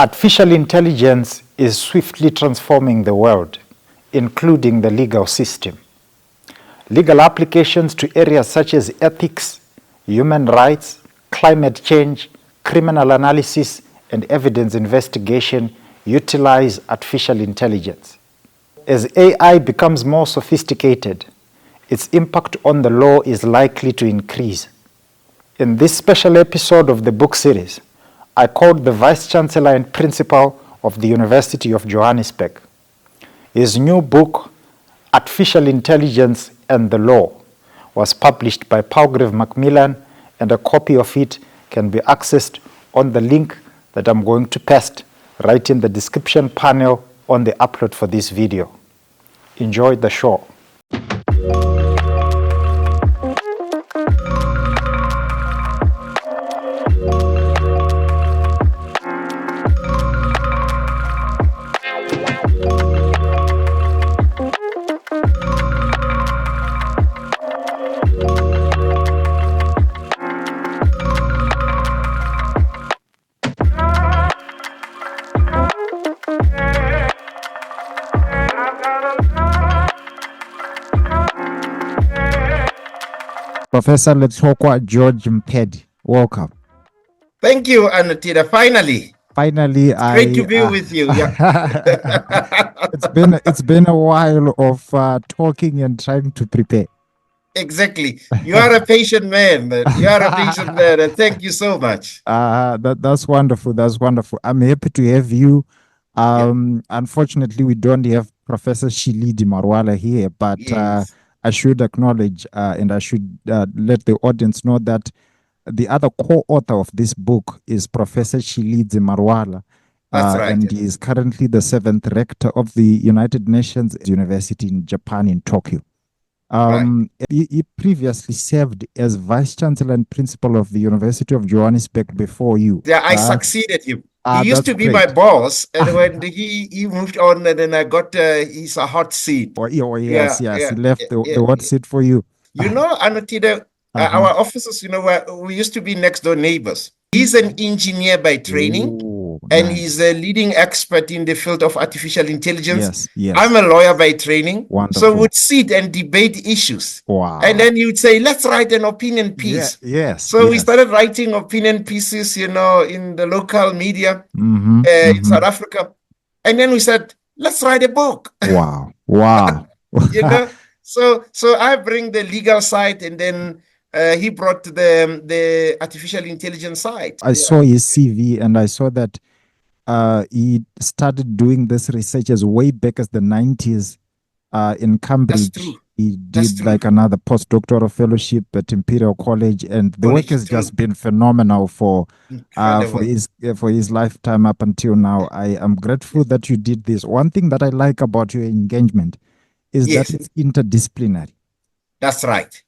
Artificial intelligence is swiftly transforming the world, including the legal system. Legal applications to areas such as ethics, human rights, climate change, criminal analysis, and evidence investigation utilize artificial intelligence. As AI becomes more sophisticated, its impact on the law is likely to increase. In this special episode of the book series, I called the Vice-Chancellor and Principal of the University of Johannesburg. His new book, Artificial Intelligence and the Law, was published by Palgrave Macmillan, and a copy of it can be accessed on the link that I'm going to paste right in the description panel on the upload for this video. Enjoy the show. Professor Letlhokwa Mpedi, welcome. Thank you, Anotida. Finally, great to be with you. Yeah. It's been a while of talking and trying to prepare. Exactly. You are a patient man. And thank you so much. That's wonderful. That's wonderful. I'm happy to have you. Unfortunately, we don't have Professor Tshilidzi Marwala here, but Yes. I should acknowledge and I should let the audience know that the other co-author of this book is Professor Tshilidzi Marwala. That's right. And he is currently the 7th rector of the United Nations University in Japan, in Tokyo. He previously served as Vice-Chancellor and Principal of the University of Johannesburg before you. Yeah, I succeeded him. He used to be my boss, and when he moved on, and then I got his hot seat. Yes, he left the hot seat for you. You know, Anotida, our offices, we used to be next door neighbors. He's an engineer by training, and he's a leading expert in the field of artificial intelligence. Yes. I'm a lawyer by training. Wonderful. So we'd sit and debate issues. Wow. And then you'd say, let's write an opinion piece. We started writing opinion pieces, in the local media in South Africa. And then we said, let's write a book. Wow. So I bring the legal side, and then he brought the artificial intelligence side. I saw his CV, and I saw that he started doing this research as way back as the 90s in Cambridge. That's true. He did like another postdoctoral fellowship at Imperial College, and the work has just been phenomenal for his lifetime up until now. I am grateful that you did this. One thing that I like about your engagement is that it's interdisciplinary. That's right.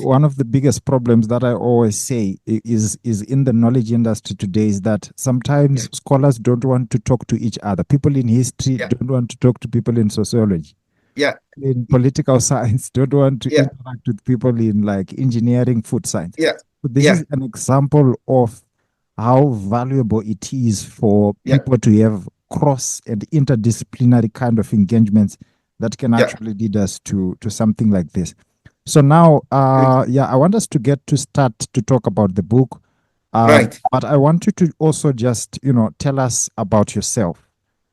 One of the biggest problems that I always say is in the knowledge industry today is that sometimes scholars don't want to talk to each other. People in history don't want to talk to people in sociology. Yeah. In political science, don't want to interact with people in like engineering, food science. Yeah. So this is an example of how valuable it is for people to have cross and interdisciplinary kind of engagements that can actually lead us to something like this. So now, I want us to start to talk about the book. Right. But I want you to also just, tell us about yourself.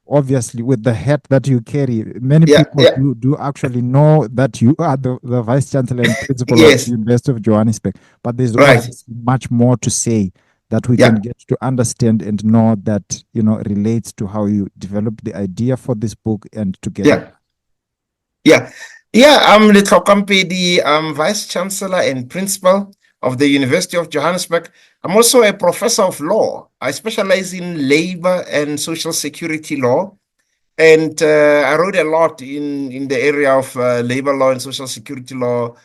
Obviously, with the hat that you carry, many people do actually know that you are the Vice-Chancellor and Principal of the University of Johannesburg. But there's always much more to say that we can get to understand and know that, relates to how you developed the idea for this book and to get it. I'm Letlhokwa Mpedi. I'm Vice-Chancellor and Principal of the University of Johannesburg. I'm also a professor of law. I specialize in labor and social security law. And I wrote a lot in the area of labor law and social security law,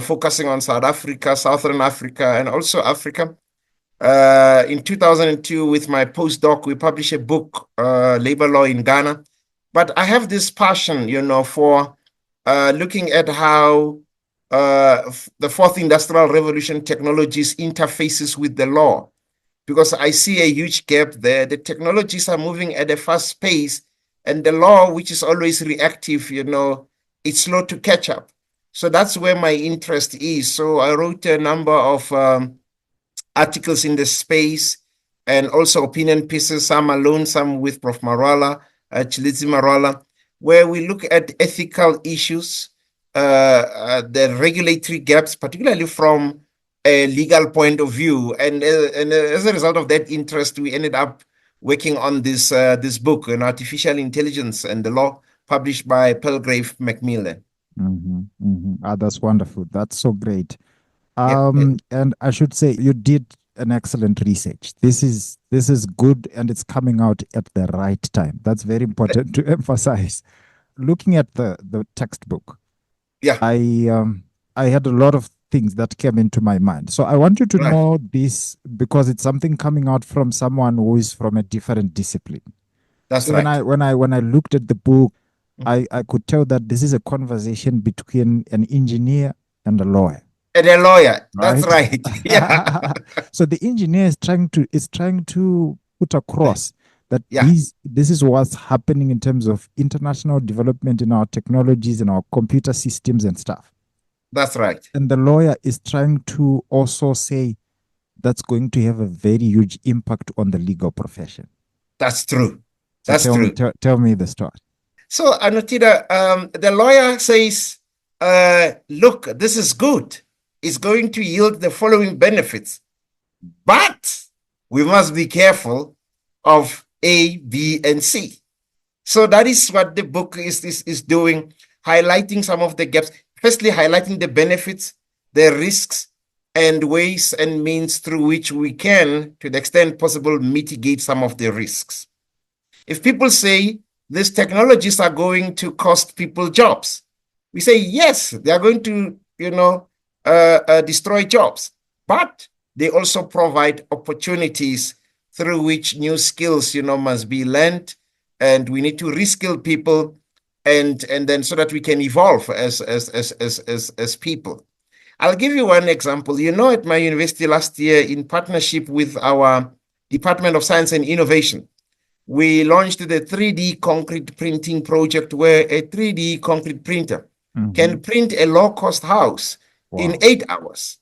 focusing on South Africa, Southern Africa, and also Africa. In 2002, with my postdoc, we published a book, Labor Law in Ghana. But I have this passion, for looking at how the fourth industrial revolution technologies interfaces with the law. because I see a huge gap there. The technologies are moving at a fast pace, and the law, which is always reactive, it's slow to catch up. So that's where my interest is. So I wrote a number of articles in the space and also opinion pieces, some alone, some with Prof. Marwala, Tshilidzi Marwala, where we look at ethical issues, the regulatory gaps, particularly from a legal point of view. And as a result of that interest, we ended up working on this book, on artificial intelligence and the law, published by Palgrave Macmillan. That's wonderful. That's so great. Yeah. And I should say you did an excellent research. This is good, and it's coming out at the right time. That's very important to emphasize. Looking at the textbook, Yeah, I had a lot of things that came into my mind. So I want you to Right. know this because it's something coming out from someone who is from a different discipline. that's So right. when I looked at the book, I could tell that this is a conversation between an engineer and a lawyer. And a lawyer, that's Right. right. Yeah, So the engineer is trying to put across that Yeah. this is what's happening in terms of international development in our technologies and our computer systems and stuff. that's right. And the lawyer is trying to also say that's going to have a very huge impact on the legal profession. That's true. So That's true. Tell me the story. So, Anotida, the lawyer says, look, this is good. It's going to yield the following benefits, but we must be careful of A, B, and C. So that is what the book is doing, highlighting some of the gaps. Firstly, highlighting the benefits, the risks, and ways and means through which we can, to the extent possible, mitigate some of the risks. If people say these technologies are going to cost people jobs, we say, yes, they are going to, destroy jobs, but they also provide opportunities through which new skills, must be learned, and we need to reskill people, and then so that we can evolve as people. I'll give you one example. At my university last year, in partnership with our Department of Science and Innovation, we launched the 3D concrete printing project, where a 3D concrete printer can print a low-cost house in 8 hours.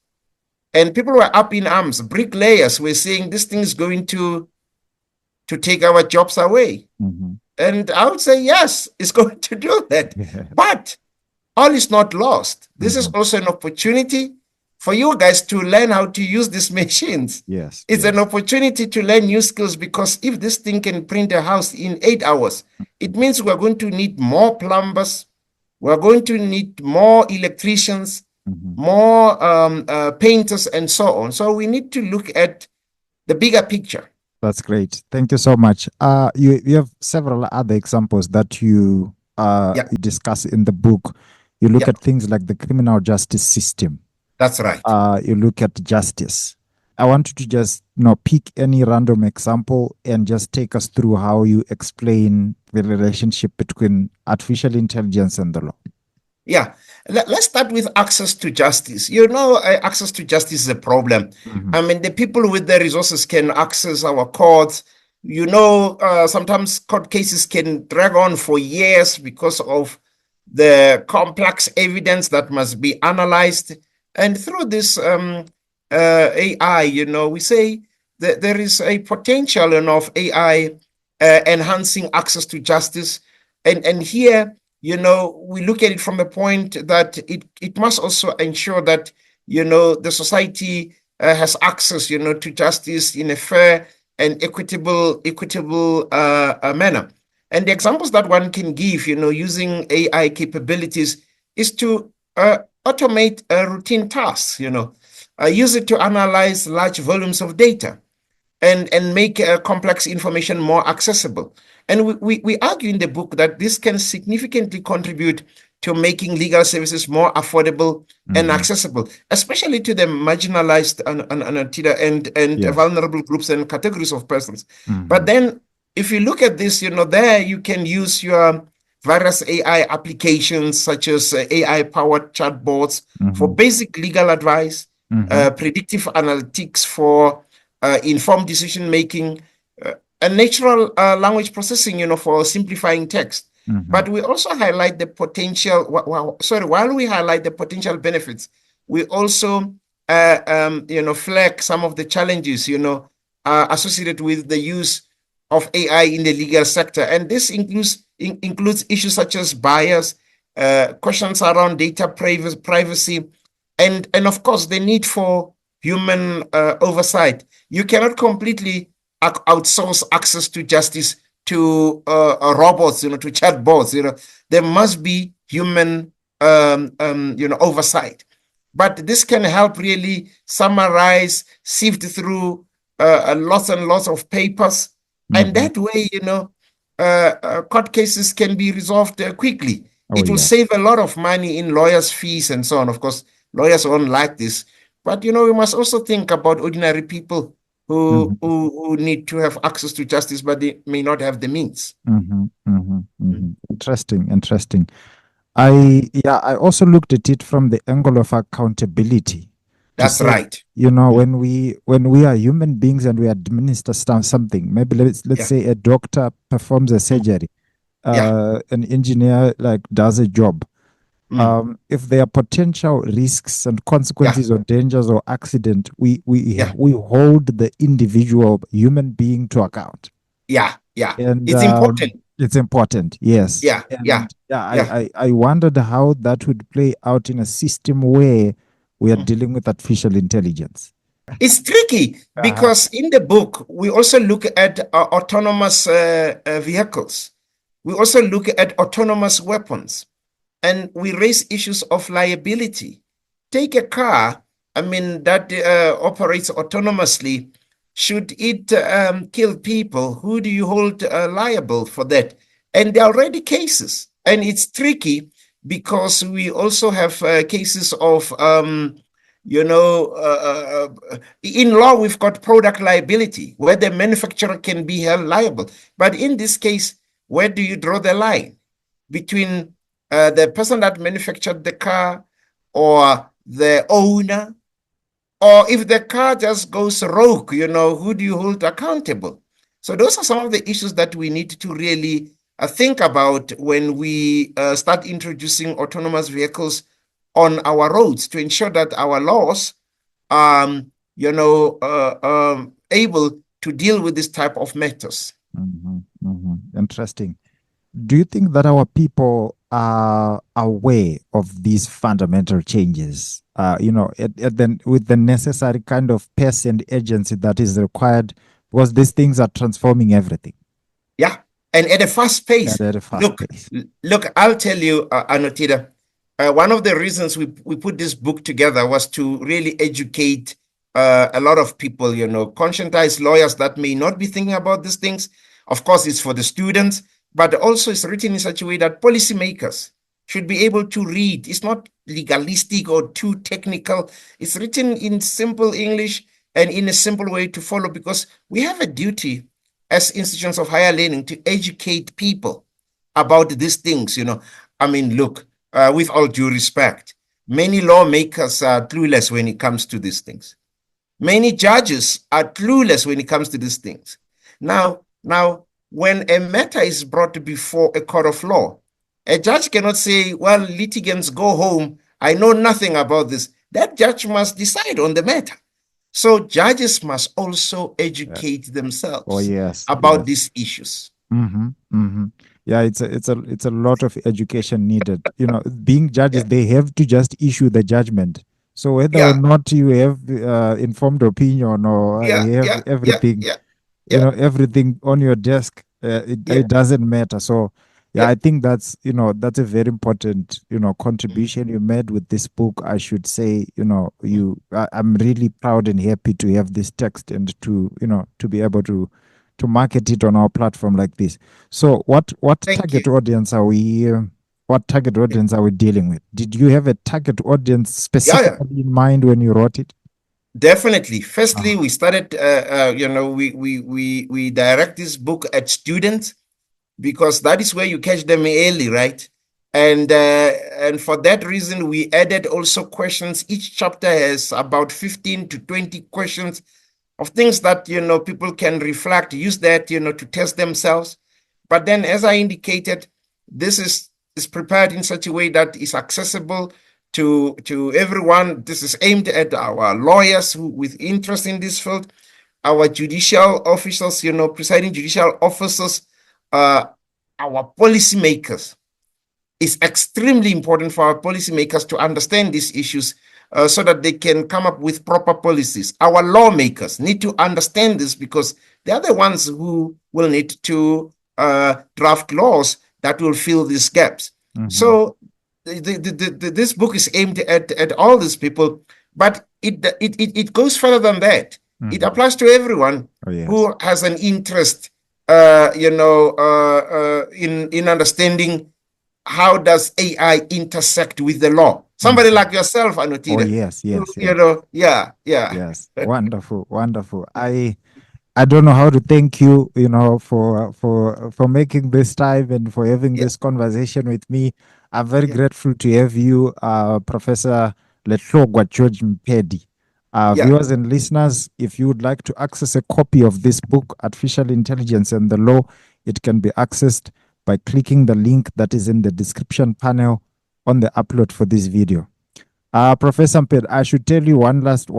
And people were up in arms. Bricklayers were saying this thing is going to take our jobs away. And I would say, yes, it's going to do that. But all is not lost. This is also an opportunity for you guys to learn how to use these machines. Yes. It's an opportunity to learn new skills, because if this thing can print a house in 8 hours, it means we're going to need more plumbers, we're going to need more electricians, more painters, and so on. So we need to look at the bigger picture. That's great. Thank you so much. You have several other examples that you discuss in the book. You look at things like the criminal justice system. That's right. You look at justice. I want you to just pick any random example and just take us through how you explain the relationship between artificial intelligence and the law. Yeah, let's start with access to justice. Access to justice is a problem. I mean, the people with the resources can access our courts. Sometimes court cases can drag on for years because of the complex evidence that must be analyzed. And through this AI, we say that there is a potential of AI enhancing access to justice. And here, we look at it from a point that it must also ensure that, the society has access, to justice in a fair and equitable manner. And the examples that one can give, using AI capabilities, is to automate routine tasks, use it to analyze large volumes of data and make complex information more accessible. And we argue in the book that this can significantly contribute to making legal services more affordable and accessible, especially to the marginalized and vulnerable groups and categories of persons. But then, if you look at this, there you can use your various AI applications, such as AI-powered chatbots for basic legal advice, predictive analytics for informed decision making, and natural language processing, for simplifying text. But we also highlight the potential, while we highlight the potential benefits, we also, flag some of the challenges, associated with the use of AI in the legal sector. And this includes issues such as bias, questions around data privacy, and of course, the need for human oversight. You cannot completely outsource access to justice to robots, to chatbots. There must be human, oversight. But this can help really summarize, sift through lots and lots of papers, and that way, court cases can be resolved quickly. It will save a lot of money in lawyers' fees and so on. Of course, lawyers won't like this, but we must also think about ordinary people who need to have access to justice, but they may not have the means. Interesting. I also looked at it from the angle of accountability. That's right. When we are human beings and we administer something, maybe let's say a doctor performs a surgery, an engineer does a job. If there are potential risks and consequences or dangers or accident, we hold the individual human being to account. And it's important. It's important, yes. I wondered how that would play out in a system where we are dealing with artificial intelligence. It's tricky because in the book, we also look at autonomous vehicles. We also look at autonomous weapons, and we raise issues of liability. Take a car, that operates autonomously. Should it kill people? Who do you hold liable for that? And there are already cases, and it's tricky because we also have cases of, in law, we've got product liability where the manufacturer can be held liable. But in this case, where do you draw the line between the person that manufactured the car or the owner? Or if the car just goes rogue, who do you hold accountable? So those are some of the issues that we need to really think about when we start introducing autonomous vehicles on our roads to ensure that our laws are, able to deal with this type of matters. Interesting. Do you think that our people are aware of these fundamental changes, with the necessary kind of pace and agency that is required, because these things are transforming everything? Yeah, and at a fast pace. Look, I'll tell you, Anotida, one of the reasons we put this book together was to really educate a lot of people, conscientize lawyers that may not be thinking about these things. Of course, it's for the students, but also it's written in such a way that policymakers should be able to read. It's not legalistic or too technical. It's written in simple English and in a simple way to follow, because we have a duty as institutions of higher learning to educate people about these things. Look, with all due respect, many lawmakers are clueless when it comes to these things. Many judges are clueless when it comes to these things. Now, when a matter is brought before a court of law, a judge cannot say, well, litigants, go home. I know nothing about this. That judge must decide on the matter. So judges must also educate themselves about these issues. Yeah, it's a lot of education needed. Being judges, they have to just issue the judgment. So whether or not you have informed opinion or have everything, everything on your desk, it doesn't matter. So I think that's a very important contribution you made with this book. I should say, I'm really proud and happy to have this text and to be able to market it on our platform like this. So what target audience are we dealing with? Did you have a target audience specifically in mind when you wrote it? Definitely. Firstly, we started, we direct this book at students, because that is where you catch them early, right? And for that reason, we added also questions. Each chapter has about 15 to 20 questions of things that, people can reflect, use that, to test themselves. But then, as I indicated, this is prepared in such a way that is accessible to everyone. This is aimed at our lawyers with interest in this field, our judicial officials, presiding judicial officers, our policymakers. It's extremely important for our policymakers to understand these issues so that they can come up with proper policies. Our lawmakers need to understand this because they are the ones who will need to draft laws that will fill these gaps. So this book is aimed at all these people, but it goes further than that. It applies to everyone who has an interest, in understanding how does AI intersect with the law. Somebody like yourself, Anotida. Oh, yes. Yes. Wonderful. I don't know how to thank you, for making this time and for having this conversation with me. I'm very grateful to have you, Professor Letlhokwa Mpedi. Viewers and listeners, if you would like to access a copy of this book, Artificial Intelligence and the Law, it can be accessed by clicking the link that is in the description panel on the upload for this video. Professor Mpedi, I should tell you one last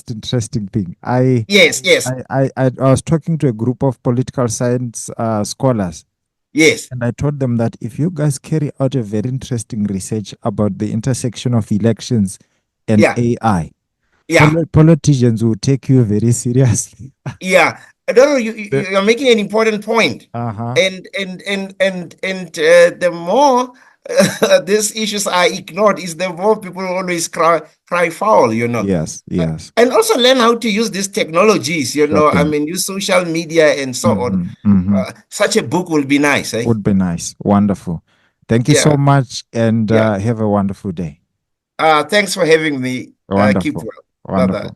interesting thing. Yes. I was talking to a group of political science scholars. Yes. And I told them that if you guys carry out a very interesting research about the intersection of elections and AI, politicians will take you very seriously. No, you're making an important point. And the more these issues are ignored, is the more people always cry foul, Yes. And also learn how to use these technologies, use social media and so on. Such a book will be nice. Would be nice. Wonderful. Thank you so much, and have a wonderful day. Thanks for having me. Wonderful. Keep well. Wonderful. Bye-bye.